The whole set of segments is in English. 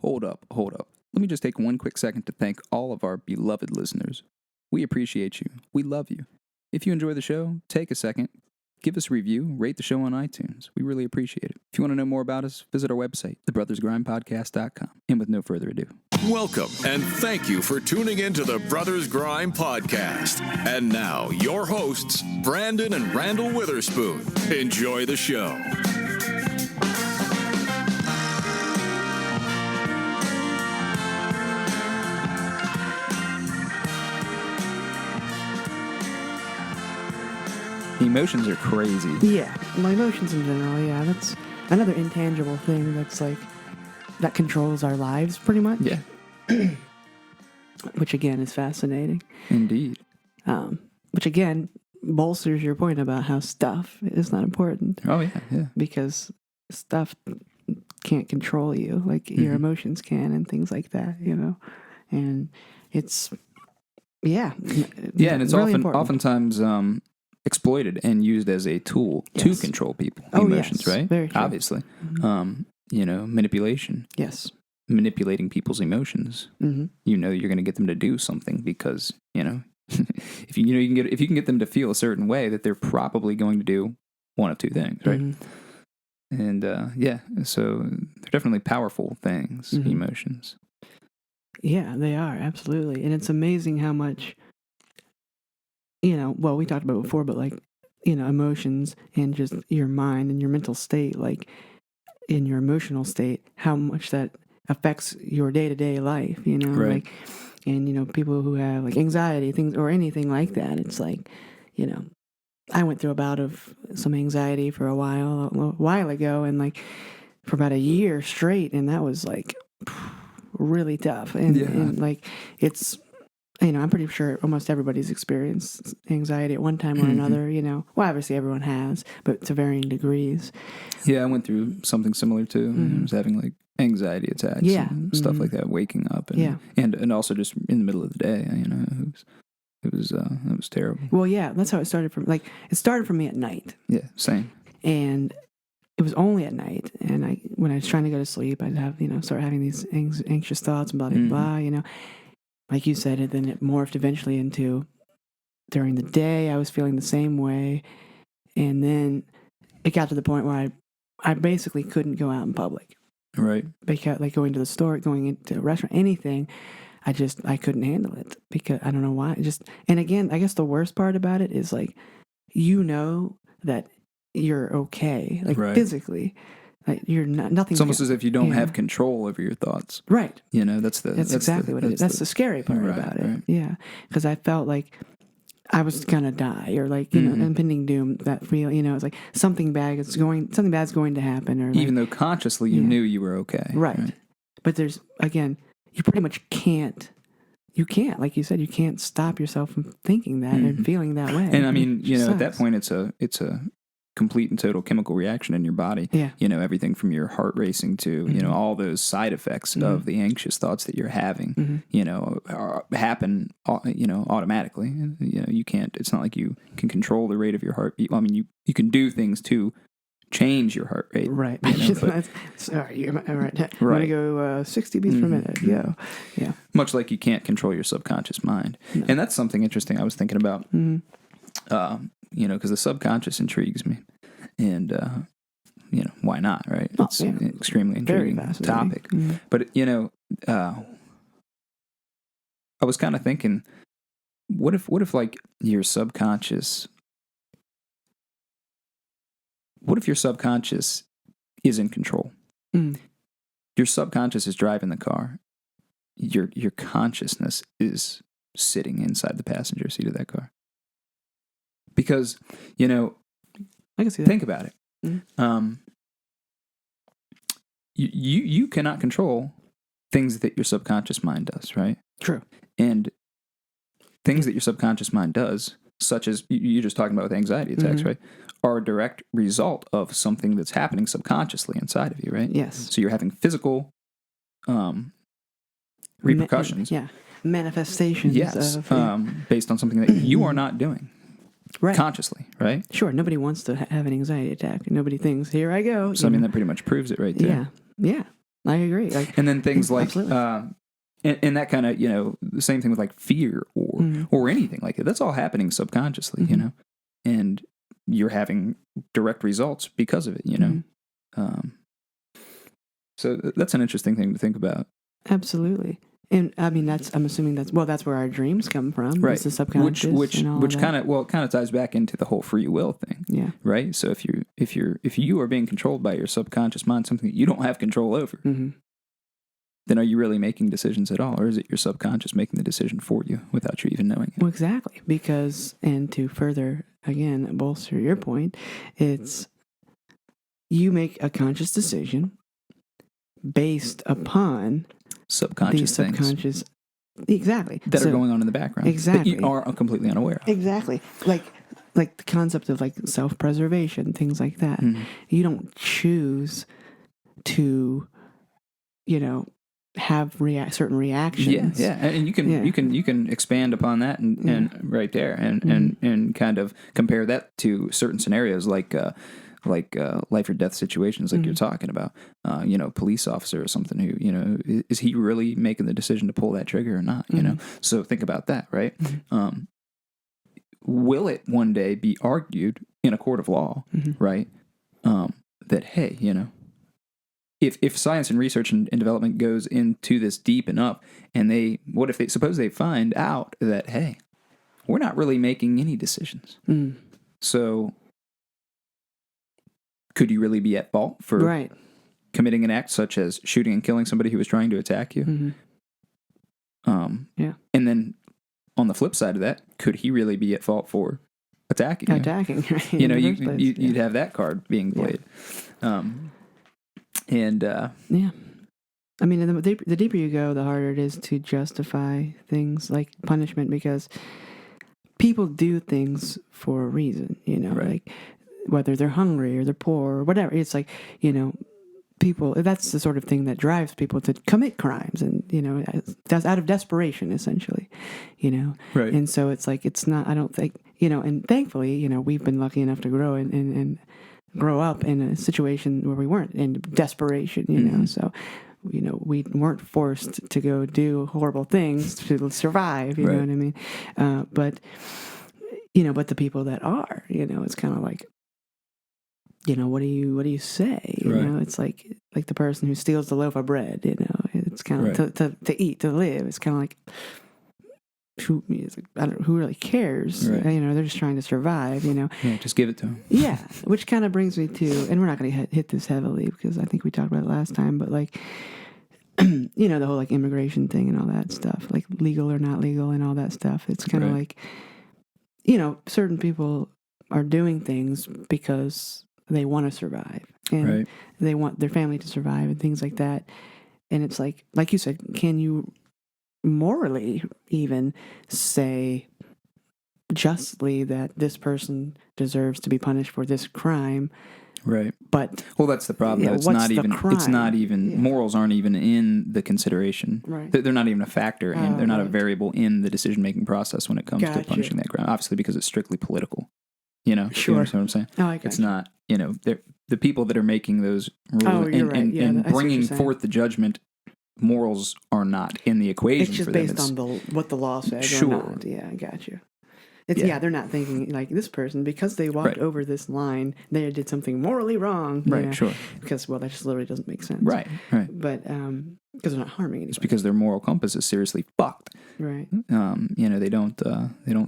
Hold up. Let me just take one quick second to thank all of our beloved listeners. We appreciate you. We love you. If you enjoy the show, take a second, give us a review, rate the show on iTunes. We really appreciate it. If you want to know more about us, visit our website, thebrothersgrindpodcast.com. And with no further ado. Welcome, and thank you for tuning in to the Brothers Grime Podcast. And now, your hosts, Brandon and Randall Witherspoon. Enjoy the show. Emotions are crazy. Yeah, my emotions in general, yeah. That's another intangible thing that's like, that controls our lives pretty much. Yeah. Which again is fascinating. Indeed. Which again bolsters your point about how stuff is not important. Oh, yeah. Because stuff can't control you like your emotions can and things like that, you know? And it's, yeah. Yeah, and it's really oftentimes exploited and used as a tool to control people. Emotions, yes. right? Very true. Obviously. Manipulation. Yes. Manipulating people's emotions. Mm-hmm. You're going to get them to do something because, if you can get them to feel a certain way, that they're probably going to do one of two things, right? Mm-hmm. And so they're definitely powerful things, emotions. Yeah, they are, absolutely. And it's amazing how much, we talked about it before, but emotions and just your mind and your mental state, like in your emotional state, how much that affects your day-to-day life, Right. And people who have like anxiety, things or anything like that, it's like, I went through a bout of some anxiety for a while ago, and like for about a year straight, and that was like really tough. And like it's, I'm pretty sure almost everybody's experienced anxiety at one time or another, Well, obviously everyone has, but to varying degrees. Yeah, I went through something similar too. I was having like anxiety attacks and stuff like that, waking up and also just in the middle of the day, it was terrible. Well, yeah, that's how it started it started for me at night. Yeah, same. And it was only at night, and when I was trying to go to sleep, I'd have, start having these anxious thoughts and blah, blah, blah, Like you said, and then it morphed eventually into during the day, I was feeling the same way. And then it got to the point where I basically couldn't go out in public. Right. Because like going to the store, going into a restaurant, anything, I couldn't handle it because I don't know why. And again, I guess the worst part about it is like, that you're okay, like physically. Like you're nothing. It's almost as if you don't have control over your thoughts. Right. That's exactly what it is. That's the scary part about it. Right. Yeah. Because I felt like I was gonna die, or like impending doom. That feel, it's like something bad's going to happen, or even though consciously you knew you were okay. Right. But there's again, you pretty much can't. You can't, like you said, you can't stop yourself from thinking that and feeling that way. And I mean, at that point, it's a complete and total chemical reaction in your body. Yeah. Everything from your heart racing to, all those side effects of the anxious thoughts that you're having, happen, automatically. You can't, it's not like you can control the rate of your heartbeat. I mean, you can do things to change your heart rate. Right. Sorry, you're right. I'm going to go 60 beats per minute. Yeah. Much like you can't control your subconscious mind. No. And that's something interesting I was thinking about. Because the subconscious intrigues me. And, why not, right? It's an extremely intriguing topic. Mm-hmm. But, I was kind of thinking, what if like your subconscious, what if your subconscious is in control? Your subconscious is driving the car. Your consciousness is sitting inside the passenger seat of that car. Because, I can see that. Think about it. Mm-hmm. You cannot control things that your subconscious mind does, right? True. And things that your subconscious mind does, such as you're just talking about with anxiety attacks, right, are a direct result of something that's happening subconsciously inside of you, right? Yes. So you're having physical repercussions. Manifestations. Yes. Based on something that you are not doing. Right. Consciously, right? Sure. Nobody wants to have an anxiety attack. Nobody thinks, here I go. So, that pretty much proves it right there. Yeah. I agree. Like, And then things like, absolutely. and that kind of, the same thing with like fear or anything like that. That's all happening subconsciously, and you're having direct results because of it, So that's an interesting thing to think about. Absolutely. And I mean, I'm assuming that's where our dreams come from. Right. It's the subconscious. Which kind of ties back into the whole free will thing. Yeah. Right. So if you are being controlled by your subconscious mind, something that you don't have control over, then are you really making decisions at all, or is it your subconscious making the decision for you without you even knowing it? Well, exactly. Because, and to further again bolster your point, it's you make a conscious decision based upon Subconscious things exactly that are going on in the background, exactly, that you are completely unaware of. Exactly, like the concept of like self-preservation, things like that. You don't choose to, have certain reactions. Yeah, and you can expand upon that and right there and kind of compare that to certain scenarios like life or death situations like you're talking about. Police officer or something who, is he really making the decision to pull that trigger or not? So think about that, right? Will it one day be argued in a court of law, right? That, hey, if science and research and development goes into this deep enough, and suppose they find out that, hey, we're not really making any decisions. So could you really be at fault for committing an act such as shooting and killing somebody who was trying to attack you? And then on the flip side of that, could he really be at fault for attacking you? Right, you'd have that card being played. I mean, the deeper you go, the harder it is to justify things like punishment, because people do things for a reason, like whether they're hungry or they're poor or whatever. It's like, people, that's the sort of thing that drives people to commit crimes, and, that's out of desperation, essentially, Right. And so it's like, it's not, I don't think, and thankfully, we've been lucky enough to grow and grow up in a situation where we weren't in desperation, so, we weren't forced to go do horrible things to survive, you know what I mean? But the people that are, it's kind of like, what do you say? It's like the person who steals the loaf of bread, it's kind of to eat, to live. It's kind of like, who really cares? Right. They're just trying to survive, Yeah, just give it to them. Yeah, which kind of brings me to, and we're not going to hit this heavily because I think we talked about it last time, but like, the whole like immigration thing and all that stuff, like legal or not legal and all that stuff. It's kind of like, certain people are doing things because they want to survive, and they want their family to survive and things like that. And it's like you said, can you morally even say justly that this person deserves to be punished for this crime? Right. But that's the problem. Yeah, It's what's not the even. crime? It's not even. Morals aren't even in the consideration. Right. They're not even a factor, and they're not a right. variable in the decision-making process when it comes to punishing that crime. Obviously, because it's strictly political. Sure. You understand what I'm saying? Oh, I got it's you. not. They're the people that are making those rules you're right. Yeah, and I see what bringing you're saying. forth the judgment. Morals are not in the equation. It's just for them. based on what the law says. Sure. Or not. Yeah, I got you. They're not thinking like this person, because they walked over this line, they did something morally wrong. Right, yeah. sure. Because, that just literally doesn't make sense. Right. But, because they're not harming anybody. It's because their moral compass is seriously fucked. Right. They don't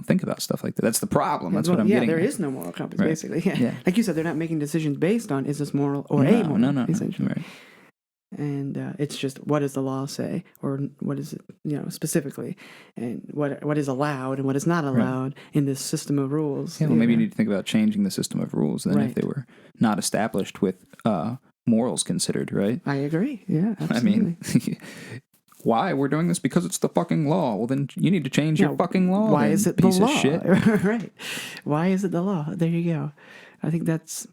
think about stuff like that. That's the problem. That's what I'm getting there at. is no moral compass, Right. basically. Yeah. Yeah. Like you said, they're not making decisions based on, is this moral or amoral? No. Essentially. Right. And it's just, what does the law say, or what is it, specifically, and what is allowed and what is not allowed in this system of rules. Yeah, well, maybe you need to think about changing the system of rules then if they were not established with morals considered, right? I agree. Yeah, absolutely. I mean, why we're doing this? Because it's the fucking law. Well, then you need to change your fucking law. Why then, is it the piece law? Of shit. Right. Why is it the law? There you go. I think that's,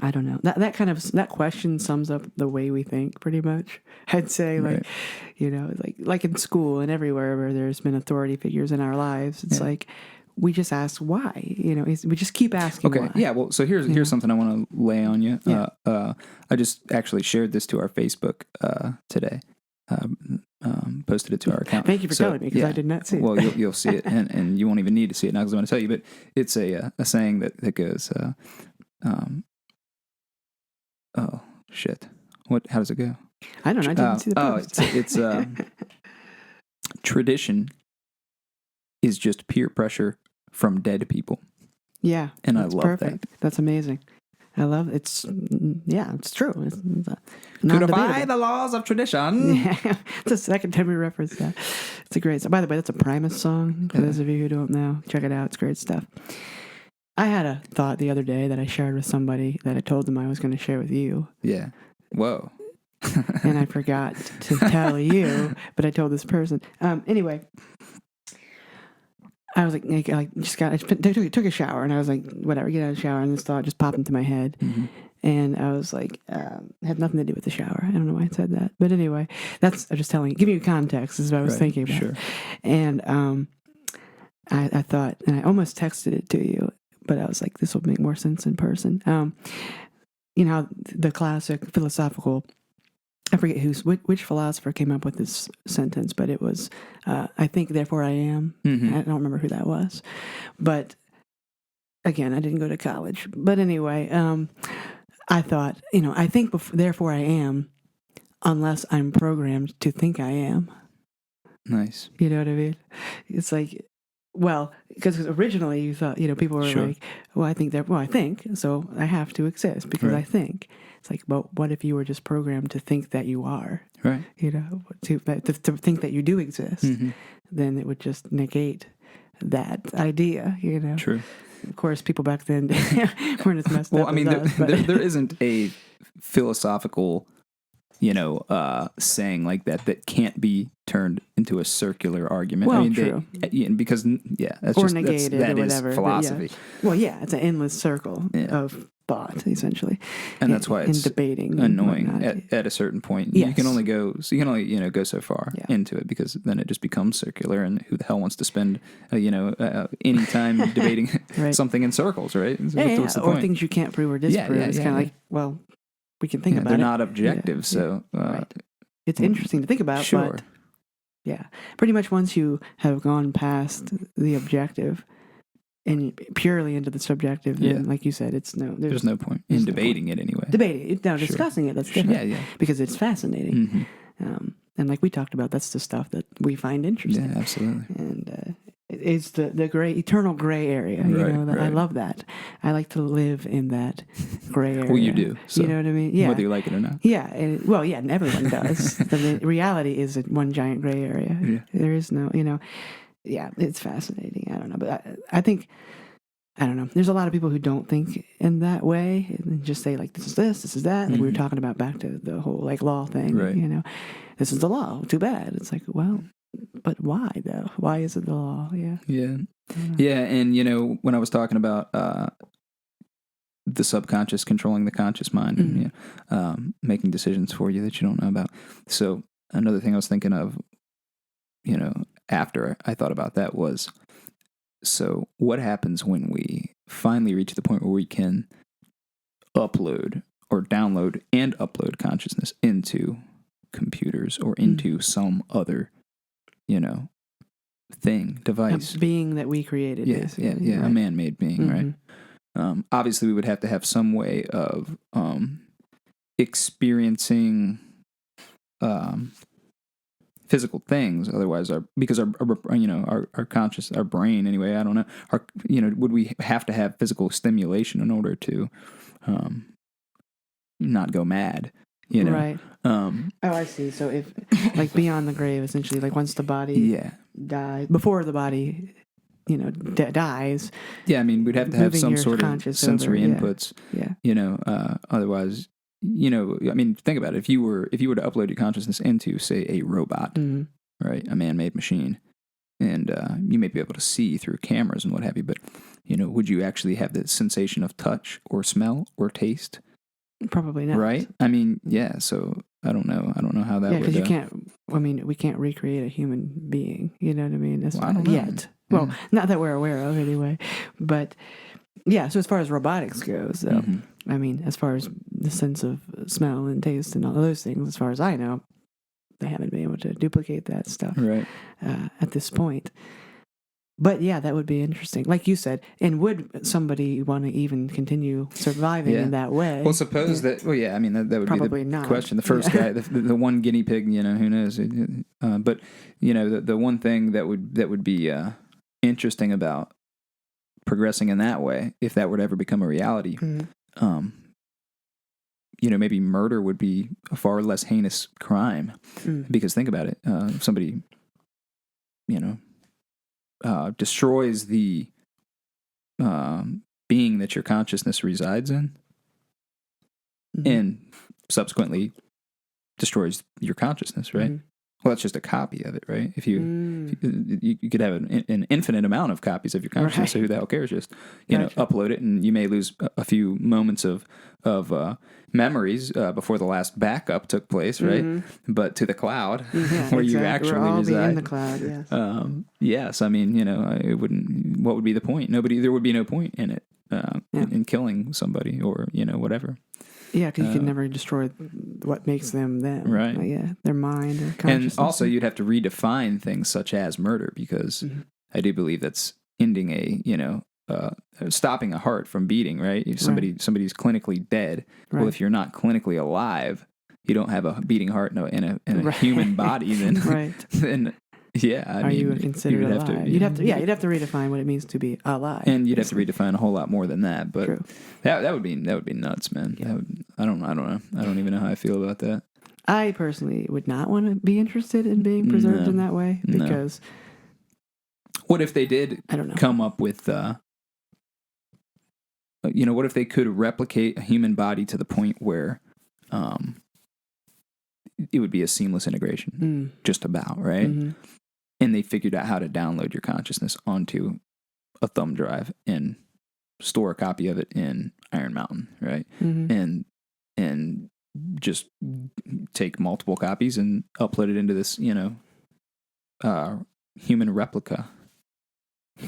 I don't know. That question sums up the way we think pretty much. I'd say like in school and everywhere where there's been authority figures in our lives, it's like we just ask why. We just keep asking why. Yeah. Well, so here's something I want to lay on you. Yeah. I just actually shared this to our Facebook today. Posted it to our account. Thank you for telling me, because I did not see it. Well, you'll see it, and you won't even need to see it now because I'm going to tell you. But it's a saying that goes, oh shit, what? How does it go? I don't know. I didn't see the post. It's tradition is just peer pressure from dead people. Yeah, and I love perfect. That's amazing. I love it. It's true. It's Codify the laws of tradition. Yeah, it's the second time we reference that. It's a great song. By the way, that's a Primus song. For those of you who don't know, check it out. It's great stuff. I had a thought the other day that I shared with somebody that I told them I was going to share with you. Yeah. Whoa. And I forgot to tell you, but I told this person. Anyway, I was like took a shower, and I was like, whatever, get out of the shower, and this thought just popped into my head. Mm-hmm. And I was like, had nothing to do with the shower. I don't know why I said that. But anyway, I'm just telling you, giving you context is what I was thinking about. Sure. And I thought, and I almost texted it to you, but I was like, this will make more sense in person. You know, the classic philosophical, I forget which philosopher came up with this sentence, but it was, I think, therefore I am. Mm-hmm. I don't remember who that was. But again, I didn't go to college. But anyway, I thought, I think, therefore I am, unless I'm programmed to think I am. Nice. You know what I mean? It's like, well, because originally you thought, people were Sure. like, well, I think, so I have to exist because I think. It's like, but what if you were just programmed to think that you are? Right. To think that you do exist, Mm-hmm. then it would just negate that idea, True. Of course, people back then weren't as messed Well, up I mean, as us. there isn't a philosophical, saying like that can't be turned into a circular argument. Well, I mean, true. Because that's Or just negated that or is whatever. but philosophy, Well, yeah, it's an endless circle of thought, essentially. and that's why it's debating annoying and whatnot. at a certain point. Yes. You can only go so far Yeah. into it, because then it just becomes circular, and who the hell wants to spend any time debating Right. something in circles, right? What's the or point? things you can't prove or disprove. It's kind of like, well, we can think about they're it. not objective, Yeah. so Right. It's interesting to think about, sure. but yeah, pretty much once you have gone past the objective and purely into the subjective, then, like you said, there's no point in debating it anyway. Debating it. Now, discussing it, that's different. Yeah. Because it's fascinating. Mm-hmm. And like we talked about, that's the stuff that we find interesting. Yeah, absolutely. And it's the eternal gray area. Right. I love that. I like to live in that gray area. Well, you do. So you know what I mean? Yeah. Whether you like it or not. Yeah. And everyone does. The reality is one giant gray area. Yeah. There is no, yeah, it's fascinating. I don't know. But I think, I don't know. There's a lot of people who don't think in that way and just say, like, this is this is that. Like we were talking about back to the whole, like, law thing. Right. This is the law. Too bad. It's like, well, but why, though? Why is it the law? Yeah. Yeah. Yeah. And, when I was talking about the subconscious controlling the conscious mind, and, making decisions for you that you don't know about. So another thing I was thinking of, after I thought about that was, so what happens when we finally reach the point where we can upload or download and upload consciousness into computers or into some other, device. A being that we created. Yeah, basically, right? A man-made being, right? Obviously, we would have to have some way of experiencing physical things. Otherwise, because our conscious, our brain, anyway, I don't know, would we have to have physical stimulation in order to not go mad? Right. I see. So if, like, beyond the grave, essentially, like once the body dies, before the body, dies. Yeah, I mean, we'd have to have some your sort of sensory inputs. Yeah. Otherwise, I mean, think about it. If you were to upload your consciousness into, say, a robot, right, a man-made machine, and you may be able to see through cameras and what have you, but would you actually have the sensation of touch or smell or taste? Probably not. Right? I mean, yeah. So I don't know how that would. Yeah, because you can't. I mean, we can't recreate a human being. You know what I mean? That's I don't know. yet. Well, not that we're aware of, anyway. But Yeah, so as far as robotics goes, though, Mm-hmm. I mean, as far as the sense of smell and taste and all of those things, as far as I know, they haven't been able to duplicate that stuff Right. at this point. But yeah, that would be interesting. Like you said, and would somebody want to even continue surviving in that way? Well, suppose that. Well, yeah. I mean, that would Probably be the not. question. The first guy, the one guinea pig. Who knows? But the one thing that would be interesting about progressing in that way, if that were to ever become a reality, maybe murder would be a far less heinous crime. Because think about it, if somebody, destroys the being that your consciousness resides in, and subsequently destroys your consciousness, right? Well, that's just a copy of it, right? If you could have an infinite amount of copies of your consciousness, so who the hell cares? Just upload it, and you may lose a few moments of memories before the last backup took place, right? But to the cloud, where you actually we'll all reside, be in the cloud. Yes. Yes. I mean, it wouldn't. What would be the point? There would be no point in it, in killing somebody or whatever. Yeah, because you can never destroy what makes them them. Right. Their mind or consciousness. And also, you'd have to redefine things such as murder, because I do believe that's ending stopping a heart from beating, right? If somebody's clinically dead, well, if you're not clinically alive, you don't have a beating heart in a human body, then then are you considered alive? You'd have to redefine what it means to be alive, and you'd have to redefine a whole lot more than that. But True. that would be nuts, man. Yeah. I don't know. I don't even know how I feel about that. I personally would not want to be interested in being preserved in that way, because what if they did come up with what if they could replicate a human body to the point where it would be a seamless integration, just about, right? And they figured out how to download your consciousness onto a thumb drive and store a copy of it in Iron Mountain, right? And just take multiple copies and upload it into this, human replica.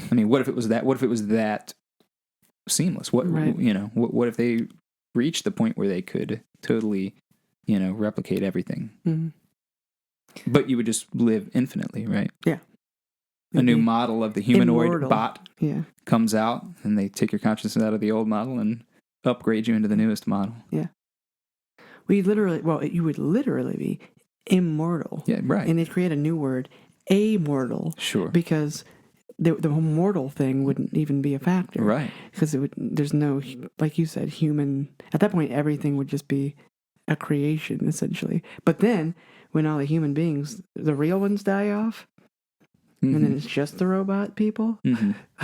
I mean, what if it was that? What if it was that seamless? What what if they reached the point where they could totally, replicate everything? But you would just live infinitely, right? Yeah. A new model of the humanoid immortal. bot comes out, and they take your consciousness out of the old model and upgrade you into the newest model. Yeah. You would literally be immortal. Yeah, right. And they'd create a new word, amortal. Sure. Because the mortal thing wouldn't even be a factor. Right. Because there's no, like you said, human. At that point, everything would just be a creation, essentially. But then, when all the human beings, the real ones, die off, and then it's just the robot people,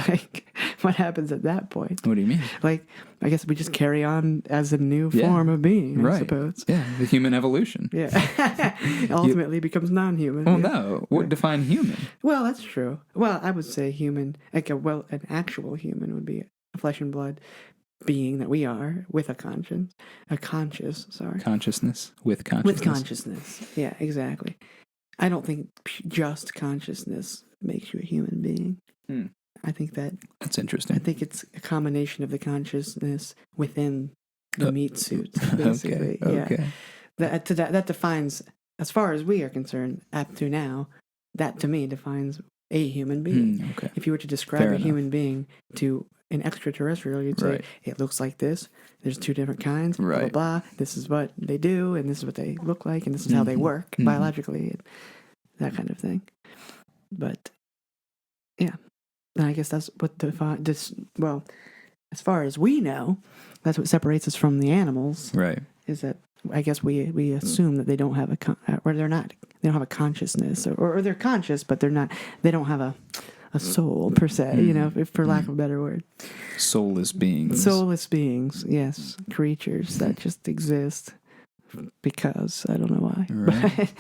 like, what happens at that point? What do you mean? Like, I guess we just carry on as a new form of being, I suppose. Yeah, the human evolution. Yeah. Ultimately becomes non-human. Well, no. What define human? Well, that's true. Well, I would say human, an actual human would be a flesh and blood being that we are, with a conscience. Consciousness. With consciousness. With consciousness. Yeah, exactly. I don't think just consciousness makes you a human being. I think that's interesting. I think it's a combination of the consciousness within the meat suit, basically. Okay. Yeah. That defines, as far as we are concerned, up to now, that to me defines a human being. Okay. If you were to describe a human being to an extraterrestrial, you'd say, it looks like this. There's two different kinds, blah, blah, blah. This is what they do, and this is what they look like, and this is how they work biologically, and that kind of thing. But, yeah. And I guess that's what as far as we know, that's what separates us from the animals. Right. Is that, I guess we assume that they don't have they don't have a consciousness, or they're conscious, but they don't have a soul per se, for lack of a better word. Soulless beings. Soulless beings, yes. Creatures that just exist because I don't know why. Right.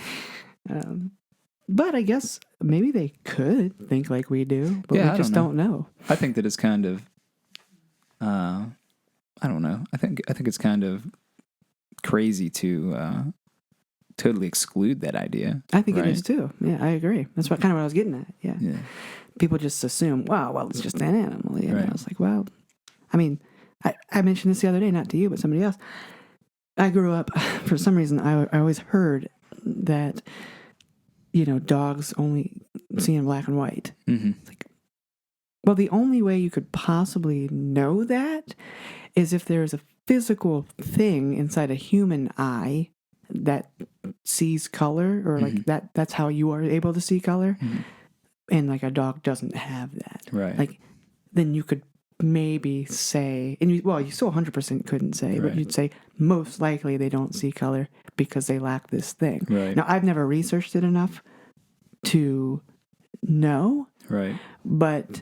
But I guess maybe they could think like we do, but we just don't know. I think that it's kind of, I don't know. I think it's kind of crazy to totally exclude that idea. I think it is too. Yeah, I agree. That's what I was getting at. Yeah. People just assume, well, it's just an animal. Yeah. Right. I was like, well, I mean, I mentioned this the other day, not to you, but somebody else. I grew up, for some reason, I always heard that, dogs only see in black and white. Mm-hmm. It's like, well, the only way you could possibly know that is if there's a physical thing inside a human eye that sees color, or like that's how you are able to see color. Mm-hmm. And like a dog doesn't have that. Right. Like, then you could maybe say, and you still 100% couldn't say, but you'd say most likely they don't see color because they lack this thing. Right. Now, I've never researched it enough to know. Right. But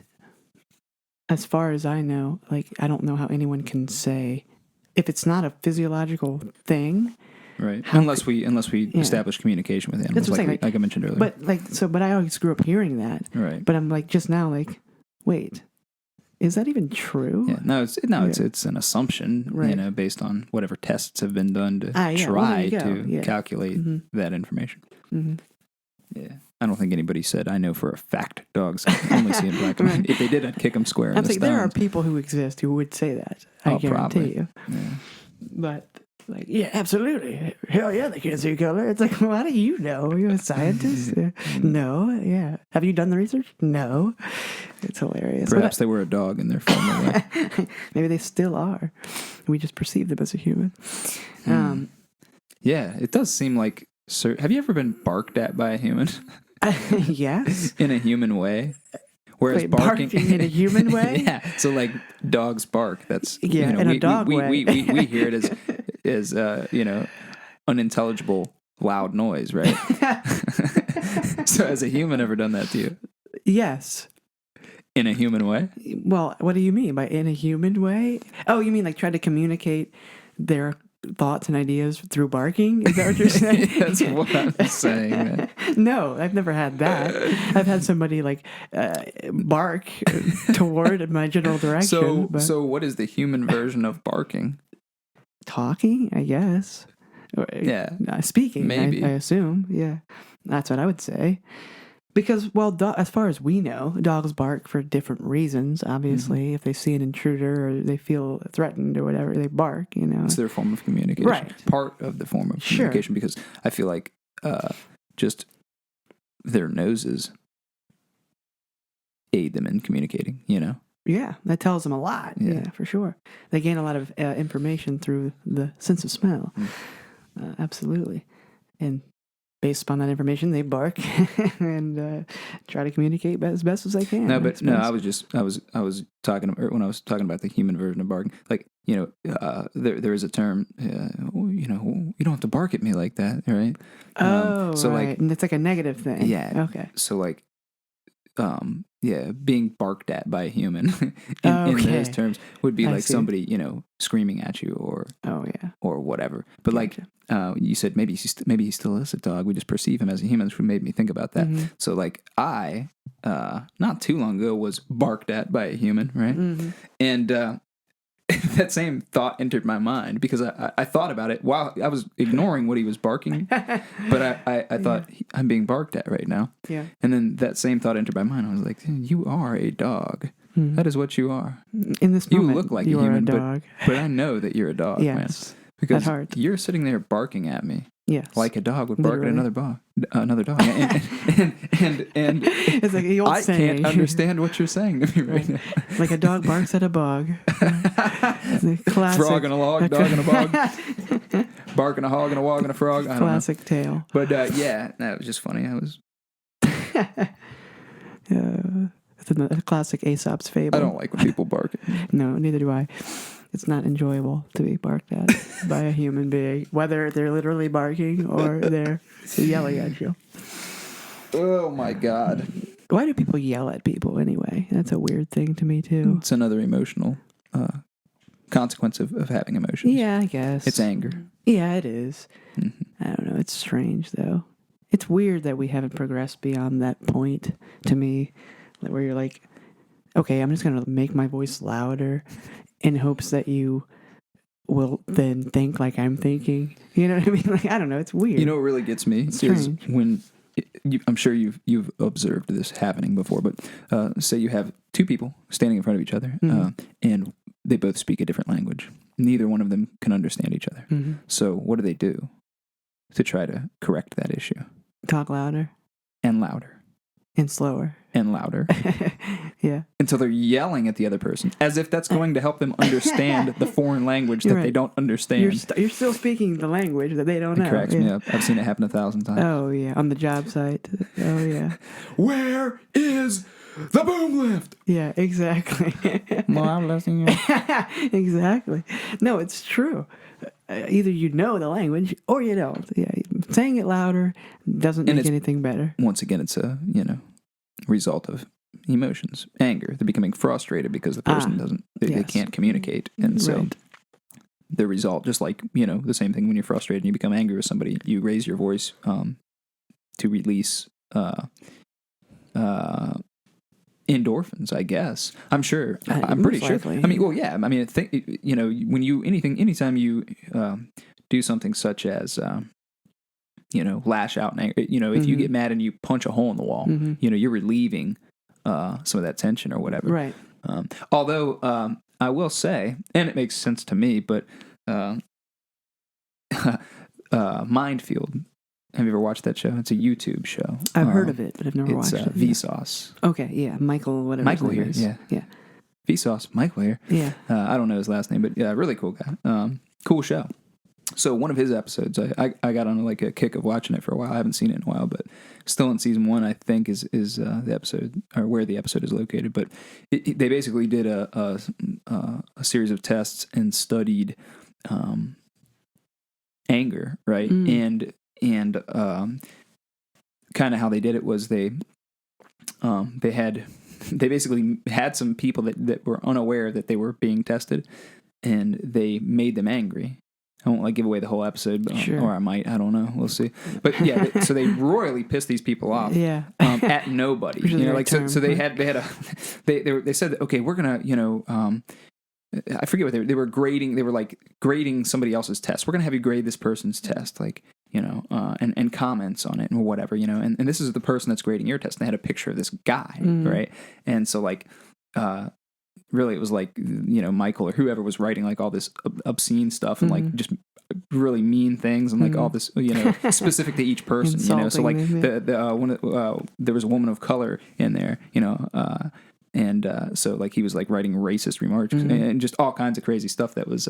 as far as I know, like, I don't know how anyone can say, if it's not a physiological thing. Right. Unless we establish communication with animals, That's what I'm saying, like I mentioned earlier. But I always grew up hearing that. Right. But I'm like, just now, like, wait, is that even true? Yeah. No, it's an assumption, Right. Based on whatever tests have been done to Well, try there you go. to calculate that information. Mm-hmm. Yeah. I don't think anybody said, I know for a fact dogs only see in black and white. If they did, I'd kick them square in the saying there are stones. people who exist who would say that. I guarantee probably. you. Yeah. But, like, yeah, absolutely. Hell yeah, they can't see color. It's like, well, how do you know? You're a scientist? No. Yeah. Have you done the research? No. It's hilarious. Perhaps they were a dog in their former life. Maybe they still are. We just perceive them as a human. Yeah, it does seem like... have you ever been barked at by a human? Yes. In a human way? Whereas Wait, barking in a human way? Yeah. So like dogs bark. That's in a dog way. We hear it as unintelligible loud noise, right? So has a human ever done that to you? Yes. In a human way? Well, what do you mean by in a human way? Oh, you mean like try to communicate their thoughts and ideas through barking? Is that what you're saying? That's what I'm saying. No, I've never had that. I've had somebody like bark toward my general direction. So what is the human version of barking? Talking, I guess. Yeah. Speaking, maybe. I assume. Yeah. That's what I would say. Because, well, as far as we know, dogs bark for different reasons, obviously. Mm-hmm. If they see an intruder or they feel threatened or whatever, they bark, It's their form of communication. Right. Part of the form of communication, because I feel like just their noses aid them in communicating, Yeah, that tells them a lot. Yeah, for sure. They gain a lot of information through the sense of smell. Absolutely. And based upon that information, they bark and try to communicate as best as they can. I was talking when I was talking about the human version of barking. Like, there is a term. You don't have to bark at me like that, right? So right. Like, and it's like a negative thing. Yeah. Okay. So like, being barked at by a human in those terms would be like somebody, screaming at you or whatever. But gotcha. You said maybe he still is a dog. We just perceive him as a human, which made me think about that. Mm-hmm. So like I, not too long ago was barked at by a human, right? Mm-hmm. And that same thought entered my mind because I thought about it while I was ignoring what he was barking, but I thought I'm being barked at right now. Yeah. And then that same thought entered my mind. I was like, you are a dog. Mm-hmm. That is what you are. In this moment, you look like you a human, are a dog. but I know that you're a dog. Yes. Man. Because you're sitting there barking at me. Yes. Like a dog would bark at another dog. And it's like the old I saying. Can't understand what you're saying to me right now. Like a dog barks at a bog. Classic. Frog and a log, dog and a bog. Bark and a hog and a wog and a frog. I don't Classic tale. But it was just funny. It's a classic Aesop's fable. I don't like when people bark at me. No, neither do I. It's not enjoyable to be barked at by a human being, whether they're literally barking or they're yelling at you. Oh my God. Why do people yell at people anyway? That's a weird thing to me too. It's another emotional consequence of having emotions. Yeah, I guess. It's anger. Yeah, it is. Mm-hmm. I don't know. It's strange though. It's weird that we haven't progressed beyond that point to me, where you're like, okay, I'm just going to make my voice louder in hopes that you will then think like I'm thinking. You know what I mean? Like, I don't know. It's weird. You know what really gets me is when I'm sure you've observed this happening before, but say you have two people standing in front of each other, and they both speak a different language. Neither one of them can understand each other. Mm-hmm. So what do they do to try to correct that issue? Talk louder And louder. and slower. And louder. Yeah. Until they're yelling at the other person, as if that's going to help them understand the foreign language that You're they right. don't understand. You're still speaking the language that they don't It know. cracks me up. I've seen it happen 1,000 times. Oh, yeah. On the job site. Oh, yeah. Where is the boom lift? Yeah, exactly. Well, I'm listening. Exactly. No, it's true. Either you know the language or you don't. Yeah, saying it louder doesn't And make it's- anything better. Once again, it's a result of emotions, anger. They're becoming frustrated because the person doesn't. They Yes. can't communicate, and so Right. the result, just like the same thing when you're frustrated and you become angry with somebody, you raise your voice to release endorphins, I guess. I'm sure. I'm pretty most sure. likely. I mean, well, yeah. I mean, anytime you do something such as lash out and anger, if you Mm-hmm. get mad and you punch a hole in the wall, you're relieving some of that tension or whatever. Right. Although I will say, and it makes sense to me, but Mindfield. Have you ever watched that show? It's a YouTube show. I've heard of it, but I've never It's watched it. Vsauce. Okay, yeah. Michael, whatever Michael his name here, is. yeah. Yeah. Vsauce, Michael here. Yeah. I don't know his last name, but yeah, really cool guy. Cool show. So one of his episodes, I got on like a kick of watching it for a while. I haven't seen it in a while, but still in season 1, I think is the episode, or where the episode is located. But they basically did a series of tests and studied anger, right? And kind of how they did it was they basically had some people that were unaware that they were being tested, and they made them angry. I won't give away the whole episode, but, Sure. or I might. I don't know. We'll see. But yeah, so they royally pissed these people off. Yeah. At nobody. Which is the right so term. they had they said that, okay, we're gonna I forget what they were grading. They were like grading somebody else's test. We're gonna have you grade this person's test, and comments on it and whatever, And this is the person that's grading your test. And they had a picture of this guy, right? And so really, it was Michael or whoever was writing all this obscene stuff and just really mean things and all this, specific to each person, So Insulting them, there was a woman of color in there, and so he was writing racist remarks and just all kinds of crazy stuff that was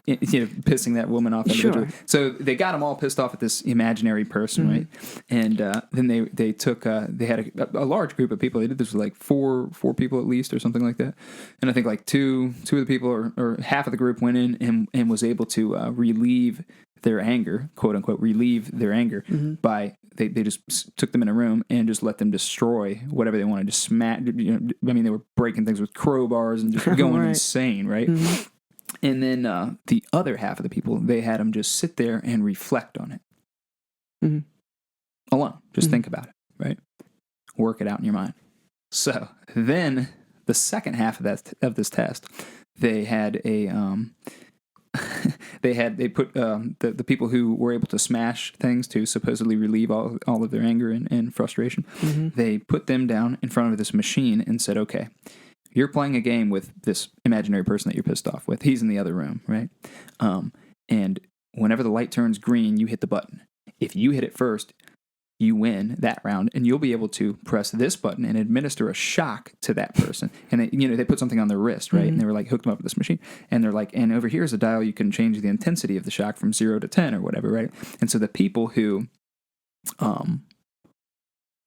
pissing that woman off individually. Sure. So they got them all pissed off at this imaginary person, right? And then they took they had a large group of people. They did this with four people at least or something like that. And I think two of the people or half of the group went in and was able to relieve their anger, quote unquote, by they just took them in a room and just let them destroy whatever they wanted to smash. They were breaking things with crowbars and just going Right. insane, right? And then the other half of the people, they had them just sit there and reflect on it alone. Just think about it, right? Work it out in your mind. So then the second half of this test, they had a they put the people who were able to smash things to supposedly relieve all of their anger and frustration. They put them down in front of this machine and said, okay, you're playing a game with this imaginary person that you're pissed off with. He's in the other room, right? And whenever the light turns green, you hit the button. If you hit it first, you win that round, and you'll be able to press this button and administer a shock to that person. And they put something on their wrist, right? And they were hooked them up with this machine. And they're and over here's a dial you can change the intensity of the shock from 0 to 10 or whatever, right? And so the people who,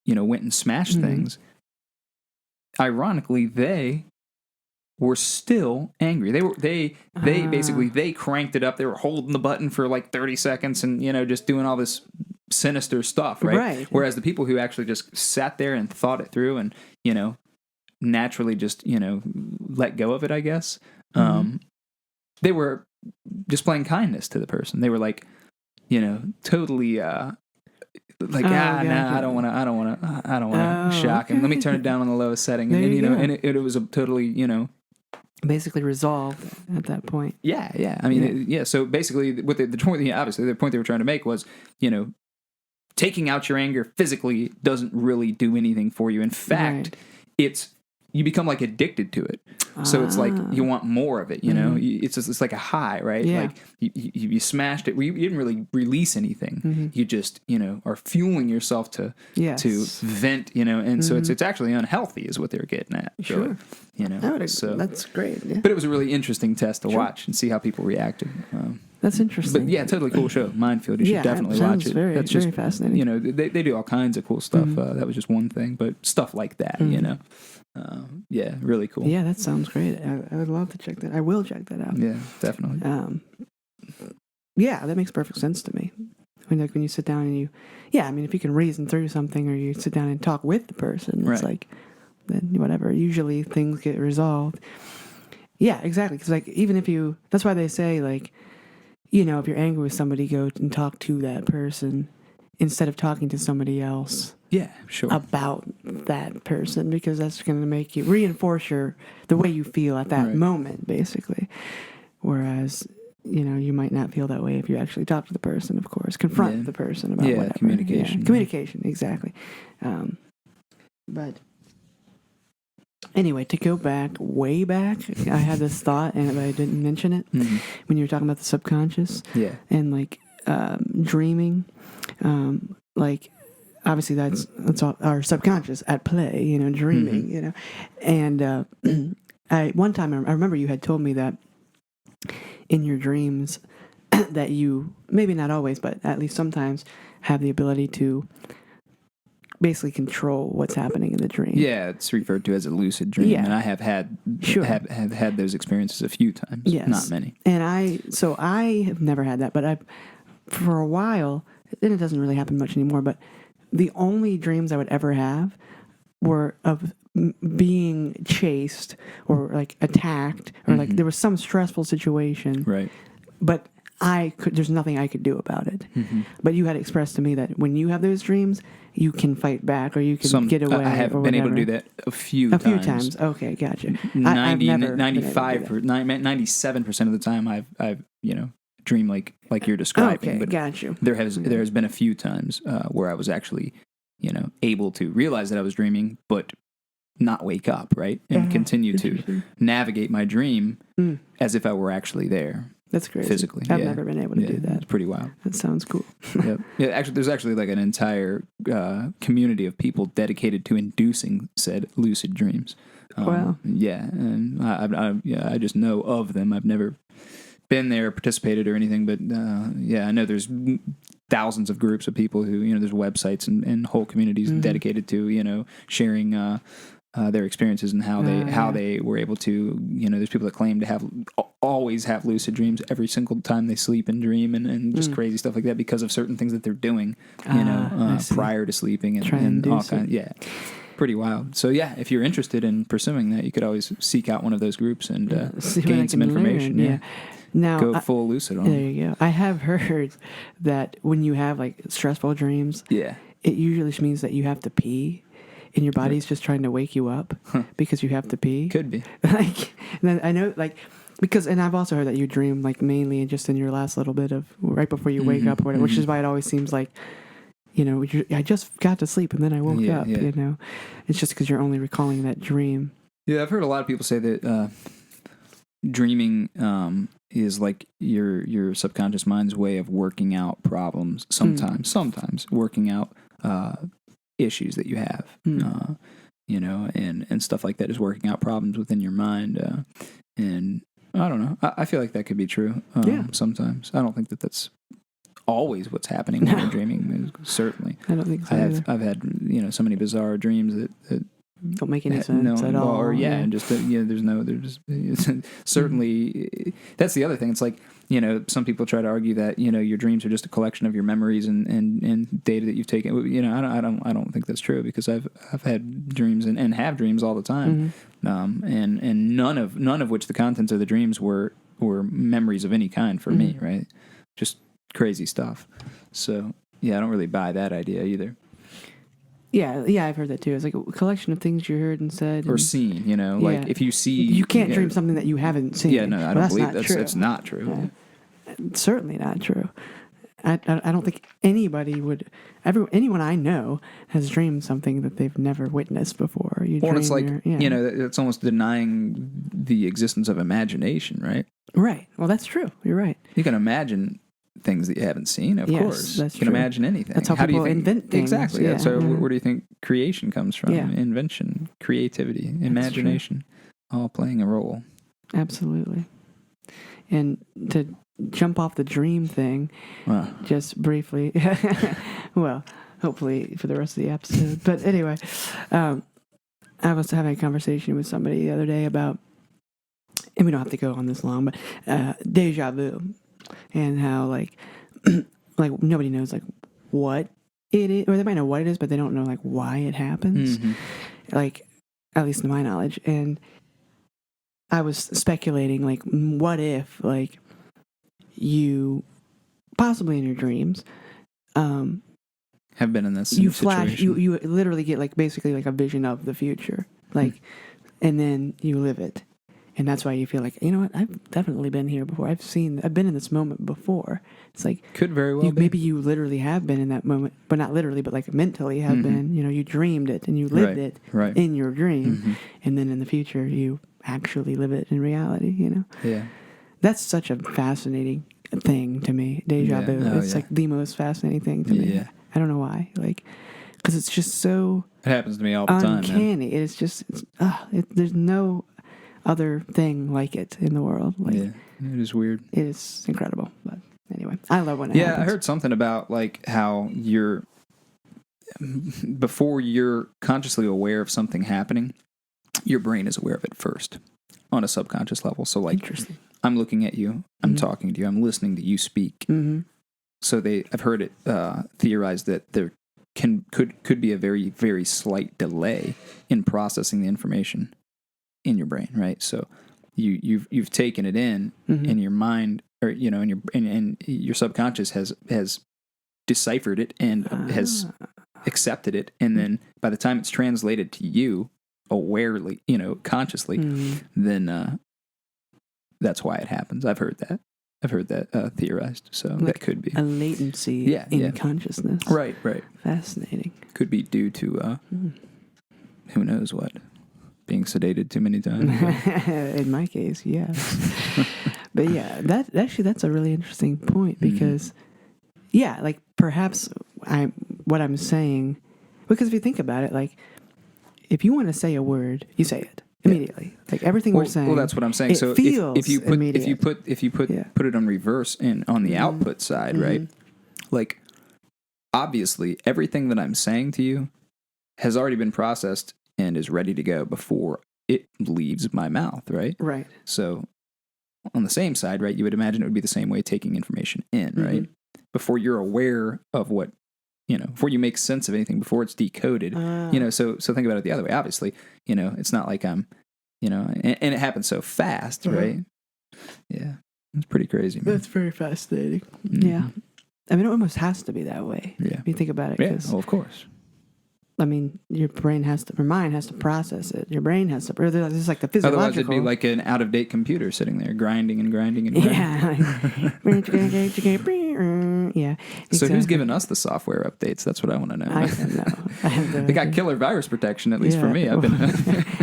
went and smashed things, ironically, they were still angry. They basically cranked it up. They were holding the button for 30 seconds and just doing all this sinister stuff, right? Whereas the people who actually just sat there and thought it through and naturally just let go of it, I guess, they were just playing kindness to the person. They were totally I don't want to shock him. Let me turn it down on the lowest setting, and then it was a totally basically resolved at that point. Yeah. I mean, so basically, what the point, obviously, the point they were trying to make was, taking out your anger physically doesn't really do anything for you. In fact, it's you become like addicted to it. So it's like you want more of it, you know. It's like a high, right? Yeah. Like you smashed it. You didn't really release anything. You just are fueling yourself to vent, And so it's actually unhealthy, is what they're getting at. Sure. Really, so that's great. Yeah. But it was a really interesting test to watch and see how people reacted. That's interesting. But yeah, totally cool show. Minefield. You should definitely watch it. That's very fascinating. They do all kinds of cool stuff. That was just one thing, but stuff like that, yeah, really cool. Yeah, that sounds great. I would love to check that. I will check that out. Yeah, definitely. Yeah, that makes perfect sense to me. When you sit down and if you can reason through something, or you sit down and talk with the person, it's like, then whatever. Usually things get resolved. Yeah, exactly. Because even that's why they say if you're angry with somebody, go and talk to that person instead of talking to somebody else. Yeah, sure. About that person, because that's going to make you reinforce the way you feel at that moment, basically. Whereas, you might not feel that way if you actually talk to the person, of course. Confront the person about whatever. Communication. Yeah, communication, exactly. But anyway, to go way back, I had this thought, and I didn't mention it when you were talking about the subconscious. Yeah. And dreaming, obviously that's all our subconscious at play, dreaming, And one time I remember you had told me that in your dreams that you, maybe not always, but at least sometimes, have the ability to basically control what's happening in the dream. Yeah, it's referred to as a lucid dream, and I have had have had those experiences a few times. Yes. Not many. And I have never had that, but for a while, and it doesn't really happen much anymore, but the only dreams I would ever have were of being chased or attacked, or there was some stressful situation. Right. But there's nothing I could do about it. But you had expressed to me that when you have those dreams, you can fight back, or you can get away. I have been able to do that a few times. Okay, gotcha. 97% of the time I've dream like you're describing. Okay, but got you. There has been a few times where I was actually able to realize that I was dreaming, but not wake up, right, and continue to navigate my dream as if I were actually there. That's crazy. Physically, I've never been able to do that. It's pretty wild. That sounds cool. Yep. Yeah, actually, there's actually an entire community of people dedicated to inducing said lucid dreams. Wow. Yeah, and I just know of them. I've never been there, participated, or anything, but I know there's thousands of groups of people who there's websites and whole communities dedicated to sharing their experiences and how they were able to there's people that claim to always have lucid dreams every single time they sleep and dream and just crazy stuff like that because of certain things that they're doing prior to sleeping and all kinds. Pretty wild. So if you're interested in pursuing that, you could always seek out one of those groups and gain some information. Learn. Now, go full lucid on. There you go. I have heard that when you have stressful dreams, it usually means that you have to pee. And your body's just trying to wake you up because you have to pee. Could be. And then I know, because, and I've also heard that you dream mainly just in your last little bit of right before you wake up, or whatever, which is why it always seems like, I just got to sleep and then I woke up. It's just because you're only recalling that dream. Yeah, I've heard a lot of people say that dreaming is like your subconscious mind's way of working out problems. Sometimes working out issues that you have, and stuff like that, is working out problems within your mind. And I don't know. I feel like that could be true. Sometimes I don't think that that's always what's happening when you're dreaming. Certainly, I don't think so. I've had so many bizarre dreams that don't make any sense at all. Or and just there's certainly that's the other thing. It's like some people try to argue that your dreams are just a collection of your memories and data that you've taken. I don't think that's true, because I've had dreams and have dreams all the time, and none of which the contents of the dreams were memories of any kind for me, right? Just crazy stuff. So I don't really buy that idea either. Yeah, I've heard that too. It's like a collection of things you heard and said. Or seen, like if you see... You can't dream something that you haven't seen. Yeah, no, I don't believe that's not true. It's certainly not true. I don't think anybody would. Anyone I know has dreamed something that they've never witnessed before. Well, it's like, it's almost denying the existence of imagination, right? Right. Well, that's true. You're right. You can imagine things that you haven't seen, of course. That's you can true. imagine anything. That's how do you people think, invent things. Exactly. Yeah. So where do you think creation comes from? Yeah. Invention, creativity, imagination, all playing a role. Absolutely. And to jump off the dream thing, just briefly, well, hopefully for the rest of the episode. But anyway, I was having a conversation with somebody the other day about, and we don't have to go on this long, but deja vu, and how like nobody knows like what it is, or they might know what it is, but they don't know like why it happens. Mm-hmm. Like, at least to my knowledge. And I was speculating, like, what if, like, you, possibly in your dreams, have been in this you situation. flash, you literally get, like, basically, like, a vision of the future. Like, and then you live it. And that's why you feel like, you know what, I've definitely been here before. I've been in this moment before. It's like, could very well be. Maybe you literally have been in that moment, but not literally, but like mentally have been. You know, you dreamed it and you lived it in your dream. And then in the future, you actually live it in reality, you know? Yeah. That's such a fascinating thing to me, deja vu. It's like the most fascinating thing to me. Yeah. I don't know why. Like, because it's just so It happens to me all the time, uncanny. man. It's just, there's no other thing like it in the world. Like, it is weird. It is incredible. But anyway, I love when it happens. I heard something about like how before you're consciously aware of something happening, your brain is aware of it first on a subconscious level. So like, interesting. I'm looking at you, I'm talking to you, I'm listening to you speak. Mm-hmm. So I've heard it theorized that there could be a very, very slight delay in processing the information in your brain, right? So you've taken it in your mind, or you know, and your subconscious has deciphered it and has accepted it, and then by the time it's translated to you awarely, you know, consciously, then that's why it happens. I've heard that theorized, so like that could be a latency in consciousness. Right. Fascinating. Could be due to who knows what. Being sedated too many times. In my case, yes. But yeah, that's a really interesting point because, like perhaps what I'm saying, because if you think about it, like if you want to say a word, you say it immediately. Like everything we're saying. Well, that's what I'm saying. So if you put it on reverse and on the output side, right? Like obviously everything that I'm saying to you has already been processed and is ready to go before it leaves my mouth, right? Right. So on the same side, right, you would imagine it would be the same way taking information in, right? Before you're aware of what, you know, before you make sense of anything, before it's decoded, you know, so think about it the other way. Obviously, you know, it's not like I'm, you know, and it happens so fast, right? Yeah. It's pretty crazy, man. That's very fascinating. Yeah. I mean, it almost has to be that way. Yeah. If you think about it. Yeah, well, of course. I mean, your mind has to process it. Your brain has to. This is like the physiological. Otherwise, it'd be like an out-of-date computer sitting there grinding and grinding and grinding. Yeah. Exactly. So who's giving us the software updates? That's what I want to know. I don't know. They got killer virus protection, at least for me. I've been.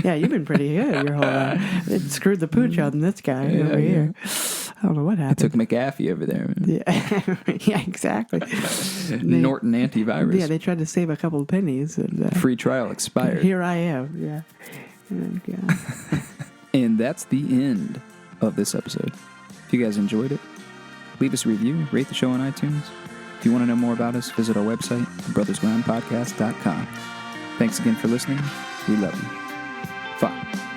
Yeah, you've been pretty good your whole life. It screwed the pooch out in this guy over here. I don't know what happened. I took McAfee over there. Yeah, exactly. Norton antivirus. Yeah, they tried to save a couple of pennies. And, free trial expired. Here I am. Yeah. Oh, God. And that's the end of this episode. If you guys enjoyed it, leave us a review, rate the show on iTunes. If you want to know more about us, visit our website, brothersgrindpodcast.com. Thanks again for listening. We love you. Fuck.